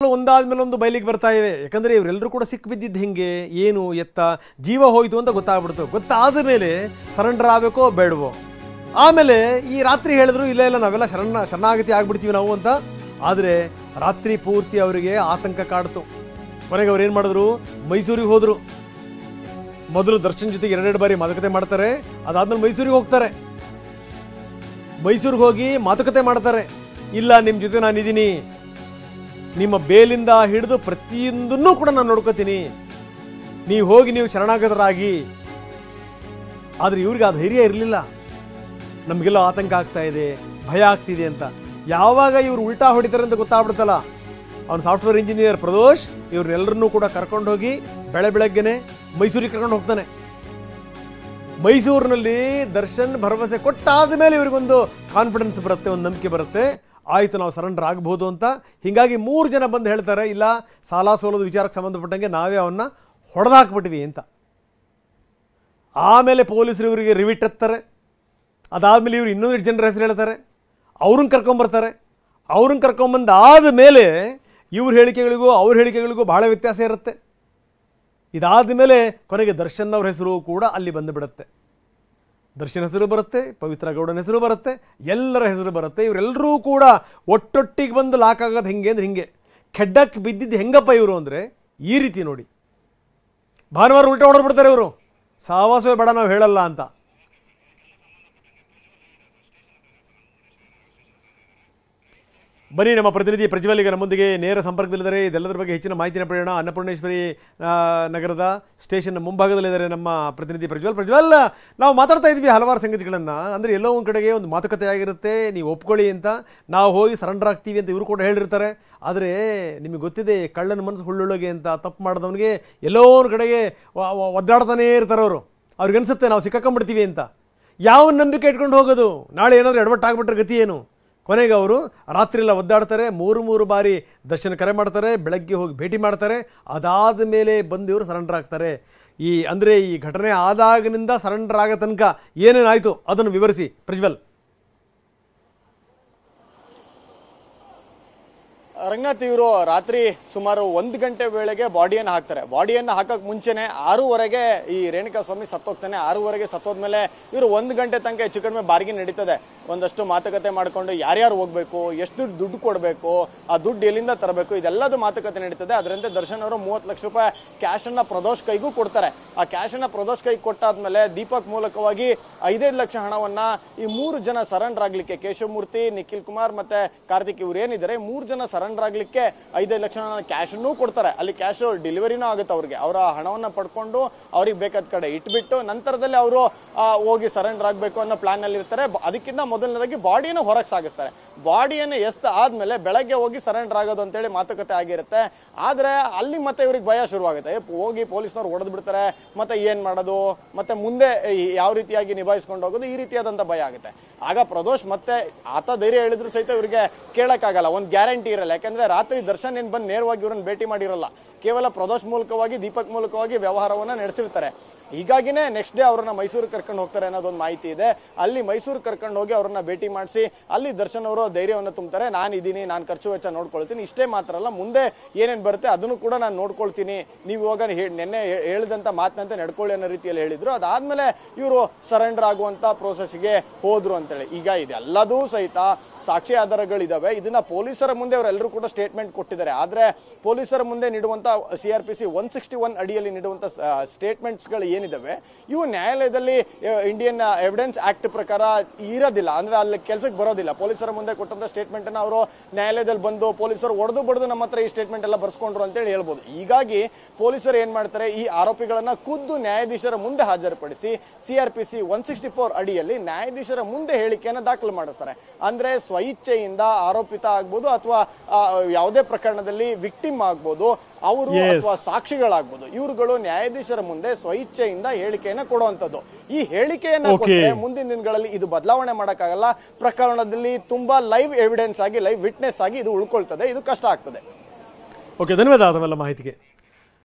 ಮಕ್ಕಳು ಒಂದಾದ್ಮೇಲೆ ಒಂದು ಬಯಲಿಗೆ ಬರ್ತಾ ಇವೆ. ಯಾಕಂದರೆ ಇವರೆಲ್ಲರೂ ಕೂಡ ಸಿಕ್ಕಿಬಿದ್ದಿದ್ದು ಹೆಂಗೆ, ಏನು ಎತ್ತ, ಜೀವ ಹೋಯಿತು ಅಂತ ಗೊತ್ತಾಗ್ಬಿಡ್ತು. ಗೊತ್ತಾದ ಮೇಲೆ ಸರೆಂಡರ್ ಆಗಬೇಕೋ ಬೇಡವೋ. ಆಮೇಲೆ ಈ ರಾತ್ರಿ ಹೇಳಿದ್ರು ಇಲ್ಲ ಇಲ್ಲ ನಾವೆಲ್ಲ ಶರಣಾಗತಿ ಆಗ್ಬಿಡ್ತೀವಿ ನಾವು ಅಂತ. ಆದರೆ ರಾತ್ರಿ ಪೂರ್ತಿ ಅವರಿಗೆ ಆತಂಕ ಕಾಡ್ತು. ಕೊನೆಗೆ ಅವ್ರು ಏನು ಮಾಡಿದ್ರು, ಮೈಸೂರಿಗೆ ಹೋದರು. ಮೊದಲು ದರ್ಶನ್ ಜೊತೆಗೆ 2 ಬಾರಿ ಮಾತುಕತೆ ಮಾಡ್ತಾರೆ. ಅದಾದ್ಮೇಲೆ ಮೈಸೂರಿಗೆ ಹೋಗ್ತಾರೆ. ಮೈಸೂರಿಗೆ ಹೋಗಿ ಮಾತುಕತೆ ಮಾಡ್ತಾರೆ. ಇಲ್ಲ ನಿಮ್ಮ ಜೊತೆ ನಾನಿದ್ದೀನಿ, ನಿಮ್ಮ ಬೇಲಿಂದ ಹಿಡಿದು ಪ್ರತಿಯೊಂದನ್ನೂ ಕೂಡ ನಾನು ನೋಡ್ಕೋತೀನಿ, ನೀವು ಹೋಗಿ ನೀವು ಶರಣಾಗತರಾಗಿ. ಆದರೆ ಇವ್ರಿಗೆ ಆ ಧೈರ್ಯ ಇರಲಿಲ್ಲ. ನಮಗೆಲ್ಲ ಆತಂಕ ಆಗ್ತಾ ಇದೆ, ಭಯ ಆಗ್ತಿದೆ ಅಂತ. ಯಾವಾಗ ಇವರು ಉಲ್ಟಾ ಹೊಡಿತಾರೆ ಅಂತ ಗೊತ್ತಾಗ್ಬಿಡ್ತಲ್ಲ, ಅವನು ಸಾಫ್ಟ್ವೇರ್ ಇಂಜಿನಿಯರ್ ಪ್ರದೋಷ್ ಇವ್ರನ್ನೆಲ್ಲರನ್ನೂ ಕೂಡ ಕರ್ಕೊಂಡು ಹೋಗಿ ಬೆಳಗ್ಗೆನೆ ಮೈಸೂರಿಗೆ ಕರ್ಕೊಂಡು ಹೋಗ್ತಾನೆ. ಮೈಸೂರಿನಲ್ಲಿ ದರ್ಶನ್ ಭರವಸೆ ಕೊಟ್ಟಾದ ಮೇಲೆ ಇವ್ರಿಗೊಂದು ಕಾನ್ಫಿಡೆನ್ಸ್ ಬರುತ್ತೆ, ಒಂದು ನಂಬಿಕೆ ಬರುತ್ತೆ, ಆಯಿತು ನಾವು ಸರೆಂಡರ್ ಆಗ್ಬೋದು ಅಂತ. ಹೀಗಾಗಿ 3 ಜನ ಬಂದು ಹೇಳ್ತಾರೆ, ಇಲ್ಲ ಸಾಲ ಸೋಲೋದು ವಿಚಾರಕ್ಕೆ ಸಂಬಂಧಪಟ್ಟಂಗೆ ನಾವೇ ಅವನ್ನ ಹೊಡೆದಾಕ್ಬಿಟ್ವಿ ಅಂತ. ಆಮೇಲೆ ಪೊಲೀಸರು ಇವರಿಗೆ ರಿವಿಟ್ ಎತ್ತಾರೆ. ಅದಾದಮೇಲೆ ಇವರು ಇನ್ನೊಂದು ಜನರ ಹೆಸರು ಹೇಳ್ತಾರೆ, ಅವ್ರನ್ನ ಕರ್ಕೊಂಬರ್ತಾರೆ. ಅವ್ರನ್ನ ಕರ್ಕೊಂಬಂದಾದ ಮೇಲೆ ಇವ್ರ ಹೇಳಿಕೆಗಳಿಗೂ ಅವ್ರ ಹೇಳಿಕೆಗಳಿಗೂ ಬಹಳ ವ್ಯತ್ಯಾಸ ಇರುತ್ತೆ. ಇದಾದ ಮೇಲೆ ಕೊನೆಗೆ ದರ್ಶನ್ ಅವ್ರ ಹೆಸರು ಕೂಡ ಅಲ್ಲಿ ಬಂದುಬಿಡುತ್ತೆ. ದರ್ಶನ್ ಹೆಸರು ಬರುತ್ತೆ, ಪವಿತ್ರ ಗೌಡನ ಹೆಸರು ಬರುತ್ತೆ, ಎಲ್ಲರ ಹೆಸರು ಬರುತ್ತೆ. ಇವರೆಲ್ಲರೂ ಕೂಡ ಒಟ್ಟೊಟ್ಟಿಗೆ ಬಂದು ಲಾಕ್ ಆಗೋದು ಹೆಂಗೆ ಅಂದರೆ ಹಿಂಗೆ. ಖೆಡ್ಡಕ್ಕೆ ಬಿದ್ದಿದ್ದು ಹೆಂಗಪ್ಪ ಇವರು ಅಂದರೆ ಈ ರೀತಿ ನೋಡಿ. ಭಾನುವಾರ ಉಲ್ಟಾ ಹೊಡೆದ್ಬಿಡ್ತಾರೆ ಇವರು, ಸಾವಾಸವೇ ಬೇಡ ನಾವು ಹೇಳಲ್ಲ ಅಂತ. ಬನ್ನಿ, ನಮ್ಮ ಪ್ರತಿನಿಧಿ ಪ್ರಜ್ವಲ್ ಈಗ ನಮ್ಮೊಂದಿಗೆ ನೇರ ಸಂಪರ್ಕದಲ್ಲಿದ್ದಾರೆ. ಇದೆಲ್ಲದರ ಬಗ್ಗೆ ಹೆಚ್ಚಿನ ಮಾಹಿತಿನ ಪಡೆಯೋಣ. ಅನ್ನಪೂರ್ಣೇಶ್ವರಿ ನಗರದ ಸ್ಟೇಷನ್ ಮುಂಭಾಗದಲ್ಲಿದ್ದಾರೆ ನಮ್ಮ ಪ್ರತಿನಿಧಿ ಪ್ರಜ್ವಲ್. ನಾವು ಮಾತಾಡ್ತಾ ಇದ್ವಿ ಹಲವಾರು ಸಂಗತಿಗಳನ್ನು. ಅಂದರೆ ಎಲ್ಲೋ ಒಂದು ಕಡೆಗೆ ಒಂದು ಮಾತುಕತೆ ಆಗಿರುತ್ತೆ, ನೀವು ಒಪ್ಕೊಳ್ಳಿ ಅಂತ, ನಾವು ಹೋಗಿ ಸರೆಂಡರ್ ಆಗ್ತೀವಿ ಅಂತ ಇವರು ಕೂಡ ಹೇಳಿರ್ತಾರೆ. ಆದರೆ ನಿಮಗೆ ಗೊತ್ತಿದೆ, ಕಳ್ಳನ ಮನಸ್ಸು ಹುಳ್ಳುಳಗೆ ಅಂತ. ತಪ್ಪು ಮಾಡಿದವನಿಗೆ ಎಲ್ಲೋ ಒಂದು ಕಡೆಗೆ ಒದ್ದಾಡ್ತಾನೇ ಇರ್ತಾರೆ ಅವರು. ಅವ್ರಿಗನ್ಸುತ್ತೆ ನಾವು ಸಿಕ್ಕಾಕೊಂಡ್ಬಿಡ್ತೀವಿ ಅಂತ. ಯಾವ ನಂಬಿಕೆ ಇಟ್ಕೊಂಡು ಹೋಗೋದು, ನಾಳೆ ಏನಾದರೂ ಎಡವಟ್ಟಾಗ್ಬಿಟ್ರೆ ಗತಿ ಏನು? ಕೊನೆಗೆ ಅವರು ರಾತ್ರಿ ಎಲ್ಲ ಒದ್ದಾಡ್ತಾರೆ. 3 ಬಾರಿ ದರ್ಶನ ಕರೆ ಮಾಡ್ತಾರೆ, ಬೆಳಗ್ಗೆ ಹೋಗಿ ಭೇಟಿ ಮಾಡ್ತಾರೆ. ಅದಾದ ಮೇಲೆ ಬಂದು ಇವರು ಸರೆಂಡರ್ ಆಗ್ತಾರೆ. ಅಂದರೆ ಈ ಘಟನೆ ಆದಾಗಿನಿಂದ ಸರೆಂಡರ್ ಆಗೋ ತನಕ ಏನೇನಾಯಿತು ಅದನ್ನು ವಿವರಿಸಿ ಪ್ರಜ್ವಲ್. ರಂಗನಾಥ್, ಇವರು ರಾತ್ರಿ ಸುಮಾರು 1 ಗಂಟೆ ವೇಳೆಗೆ ಬಾಡಿಯನ್ನು ಹಾಕ್ತಾರೆ. ಬಾಡಿಯನ್ನು ಹಾಕಕ್ಕೆ ಮುಂಚೆನೆ 6ವರೆಗೆ ಈ ರೇಣುಕಾ ಸ್ವಾಮಿ ಸತ್ತೋಗ್ತಾನೆ. 6ವರೆಗೆ ಸತ್ತೋದ್ಮೇಲೆ ಇವರು 1 ಗಂಟೆ ತನಕ ಹೆಚ್ಚು ಕಡಿಮೆ ಬಾರ್ಗಿನ್ ನಡೀತದೆ. ಒಂದಷ್ಟು ಮಾತುಕತೆ ಮಾಡಿಕೊಂಡು ಯಾರ್ಯಾರು ಹೋಗಬೇಕು, ಎಷ್ಟು ದುಡ್ಡು ಕೊಡಬೇಕು, ಆ ದುಡ್ಡು ಎಲ್ಲಿಂದ ತರಬೇಕು, ಇದೆಲ್ಲದು ಮಾತುಕತೆ ನಡೀತದೆ. ಅದರಂತೆ ದರ್ಶನ್ ಅವರು 30 ಲಕ್ಷ ರೂಪಾಯಿ ಕ್ಯಾಶನ್ನು ಪ್ರದೋಷ್ ಕೈಗೂ ಕೊಡ್ತಾರೆ. ಆ ಕ್ಯಾಶನ್ನು ಪ್ರದೋಷ್ ಕೈಗೆ ಕೊಟ್ಟಾದ್ಮೇಲೆ ದೀಪಕ್ ಮೂಲಕವಾಗಿ 5 ಲಕ್ಷ ಹಣವನ್ನು ಈ 3 ಜನ ಸರೆಂಡರ್ ಆಗಲಿಕ್ಕೆ, ಕೇಶವಮೂರ್ತಿ, ನಿಖಿಲ್ ಕುಮಾರ್ ಮತ್ತೆ ಕಾರ್ತಿಕ್ ಇವ್ರು ಏನಿದ್ದಾರೆ 3 ಜನ ಸರೆಂಡರ್ ಆಗಲಿಕ್ಕೆ 5 ಲಕ್ಷ ಕ್ಯಾಶನ್ನು ಕೊಡ್ತಾರೆ. ಅಲ್ಲಿ ಕ್ಯಾಶ್ ಡೆಲಿವರಿನೂ ಆಗುತ್ತೆ ಅವ್ರಿಗೆ. ಅವರ ಹಣವನ್ನು ಪಡ್ಕೊಂಡು ಅವ್ರಿಗೆ ಬೇಕಾದ ಕಡೆ ಇಟ್ಬಿಟ್ಟು ನಂತರದಲ್ಲಿ ಅವರು ಹೋಗಿ ಸರೆಂಡರ್ ಆಗಬೇಕು ಅನ್ನೋ ಪ್ಲಾನ್ ಅಲ್ಲಿ ಇರ್ತಾರೆ. ಅದಕ್ಕಿಂತ ಮೊದಲನೇದಾಗಿ ಬಾಡಿಯನ್ನು ಹೊರಗೆ ಸಾಗಿಸ್ತಾರೆ. ಬಾಡಿಯನ್ನು ಎಸ್ತ ಆದ್ಮೇಲೆ ಬೆಳಗ್ಗೆ ಹೋಗಿ ಸರೆಂಡರ್ ಆಗೋದು ಅಂತೇಳಿ ಮಾತುಕತೆ ಆಗಿರುತ್ತೆ. ಆದರೆ ಅಲ್ಲಿ ಮತ್ತೆ ಇವ್ರಿಗೆ ಭಯ ಶುರುವಾಗುತ್ತೆ. ಹೋಗಿ ಪೊಲೀಸ್ನವ್ರು ಹೊಡೆದು ಬಿಡ್ತಾರೆ, ಮತ್ತೆ ಏನ್ ಮಾಡೋದು, ಮತ್ತೆ ಮುಂದೆ ಯಾವ ರೀತಿಯಾಗಿ ನಿಭಾಯಿಸ್ಕೊಂಡು ಹೋಗೋದು, ಈ ರೀತಿಯಾದಂಥ ಭಯ ಆಗುತ್ತೆ. ಆಗ ಪ್ರದೋಷ್ ಮತ್ತೆ ಆತ ಧೈರ್ಯ ಹೇಳಿದ್ರು ಸಹಿತ ಇವರಿಗೆ ಕೇಳಕ್ಕಾಗಲ್ಲ, ಒಂದು ಗ್ಯಾರಂಟಿ ಇರಲ್ಲ. ಯಾಕಂದ್ರೆ ರಾತ್ರಿ ದರ್ಶನ್ ಏನ್ ಬಂದು ನೇರವಾಗಿ ಇವ್ರನ್ನ ಭೇಟಿ ಮಾಡಿರಲ್ಲ, ಕೇವಲ ಪ್ರದೋಷ್ ಮೂಲಕವಾಗಿ ದೀಪಕ್ ಮೂಲಕವಾಗಿ ವ್ಯವಹಾರವನ್ನ ನಡೆಸಿರ್ತಾರೆ. ಹೀಗಾಗಿನೇ ನೆಕ್ಸ್ಟ್ ಡೇ ಅವ್ರನ್ನ ಮೈಸೂರಿಗೆ ಕರ್ಕೊಂಡು ಹೋಗ್ತಾರೆ ಅನ್ನೋದೊಂದು ಮಾಹಿತಿ ಇದೆ. ಅಲ್ಲಿ ಮೈಸೂರು ಕರ್ಕೊಂಡು ಹೋಗಿ ಅವ್ರನ್ನ ಭೇಟಿ ಮಾಡಿಸಿ ಅಲ್ಲಿ ದರ್ಶನ್ ಅವರು ಧೈರ್ಯವನ್ನು ತುಂಬ್ತಾರೆ. ನಾನಿದ್ದೀನಿ, ನಾನು ಖರ್ಚು ವೆಚ್ಚ ನೋಡ್ಕೊಳ್ತೀನಿ. ಇಷ್ಟೇ ಮಾತ್ರ ಅಲ್ಲ, ಮುಂದೆ ಏನೇನು ಬರುತ್ತೆ ಅದನ್ನು ಕೂಡ ನಾನು ನೋಡ್ಕೊಳ್ತೀನಿ, ನೀವು ಇವಾಗ ನೆನ್ನೆ ಹೇಳಿದಂಥ ಮಾತನಂತೆ ನಡ್ಕೊಳ್ಳಿ ಅನ್ನೋ ರೀತಿಯಲ್ಲಿ ಹೇಳಿದ್ರು. ಅದಾದ್ಮೇಲೆ ಇವರು ಸರೆಂಡರ್ ಆಗುವಂತ ಪ್ರೋಸೆಸ್ಗೆ ಹೋದ್ರು ಅಂತೇಳಿ. ಈಗ ಇದೆಲ್ಲದೂ ಸಹಿತ ಸಾಕ್ಷಿ ಆಧಾರಗಳಿದಾವೆ. ಇದನ್ನ ಪೊಲೀಸರ ಮುಂದೆ ಅವರೆಲ್ಲರೂ ಕೂಡ ಸ್ಟೇಟ್ಮೆಂಟ್ ಕೊಟ್ಟಿದ್ದಾರೆ. ಆದ್ರೆ ಪೊಲೀಸರ ಮುಂದೆ ನೀಡುವಂತ CRPC 161 ಅಡಿಯಲ್ಲಿ ನೀಡುವಂತ ಸ್ಟೇಟ್ಮೆಂಟ್ಸ್ಗಳು ಏನಿದಾವೆ ಇವು ನ್ಯಾಯಾಲಯದಲ್ಲಿ ಇಂಡಿಯನ್ ಎವಿಡೆನ್ಸ್ ಆಕ್ಟ್ ಪ್ರಕಾರ ಇರೋದಿಲ್ಲ. ಅಂದ್ರೆ ಅಲ್ಲಿ ಕೆಲಸಕ್ಕೆ ಬರೋದಿಲ್ಲ. ಪೊಲೀಸರ ಮುಂದೆ ಕೊಟ್ಟಂತ ಸ್ಟೇಟ್ಮೆಂಟ್ ಅನ್ನ ಅವರು ನ್ಯಾಯಾಲಯದಲ್ಲಿ ಬಂದು ಪೊಲೀಸರು ಹೊಡೆದು ಬಡ್ದು ನಮ್ಮ ಹತ್ರ ಈ ಸ್ಟೇಟ್ಮೆಂಟ್ ಎಲ್ಲ ಬರ್ಸ್ಕೊಂಡ್ರು ಅಂತೇಳಿ ಹೇಳ್ಬೋದು. ಹೀಗಾಗಿ ಪೊಲೀಸರು ಏನ್ ಮಾಡ್ತಾರೆ, ಈ ಆರೋಪಿಗಳನ್ನ ಖುದ್ದು ನ್ಯಾಯಾಧೀಶರ ಮುಂದೆ ಹಾಜರುಪಡಿಸಿ CRPC 164 ಅಡಿಯಲ್ಲಿ ನ್ಯಾಯಾಧೀಶರ ಮುಂದೆ ಹೇಳಿಕೆಯನ್ನು ದಾಖಲು ಮಾಡಿಸ್ತಾರೆ. ಅಂದ್ರೆ ಸ್ವಇಚ್ಛೆಯಿಂದ ಆರೋಪಿತ ಆಗ್ಬೋದು ಅಥವಾ ಯಾವುದೇ ಪ್ರಕರಣದಲ್ಲಿ ವಿಕ್ಟಿಮ್ ಆಗ್ಬೋದು, ಅವರು ಅಥವಾ ಸಾಕ್ಷಿಗಳಾಗ್ಬೋದು, ಇವರುಗಳು ನ್ಯಾಯಾಧೀಶರ ಮುಂದೆ ಸ್ವಇಚ್ಛೆಯಿಂದ ಹೇಳಿಕೆಯನ್ನ ಕೊಡುವಂತದ್ದು. ಈ ಹೇಳಿಕೆಯನ್ನ ಕೊಟ್ಟರೆ ಮುಂದಿನ ದಿನಗಳಲ್ಲಿ ಇದು ಬದಲಾವಣೆ ಮಾಡಕ್ಕಾಗಲ್ಲ. ಪ್ರಕರಣದಲ್ಲಿ ತುಂಬಾ ಲೈವ್ ಎವಿಡೆನ್ಸ್ ಆಗಿ, ಲೈವ್ ವಿಟ್ನೆಸ್ ಆಗಿ ಇದು ಉಳ್ಕೊಳ್ತದೆ. ಇದು ಕಷ್ಟ ಆಗ್ತದೆ. ಓಕೆ, ಧನ್ಯವಾದ ಅದೆಲ್ಲ ಮಾಹಿತಿಗೆ.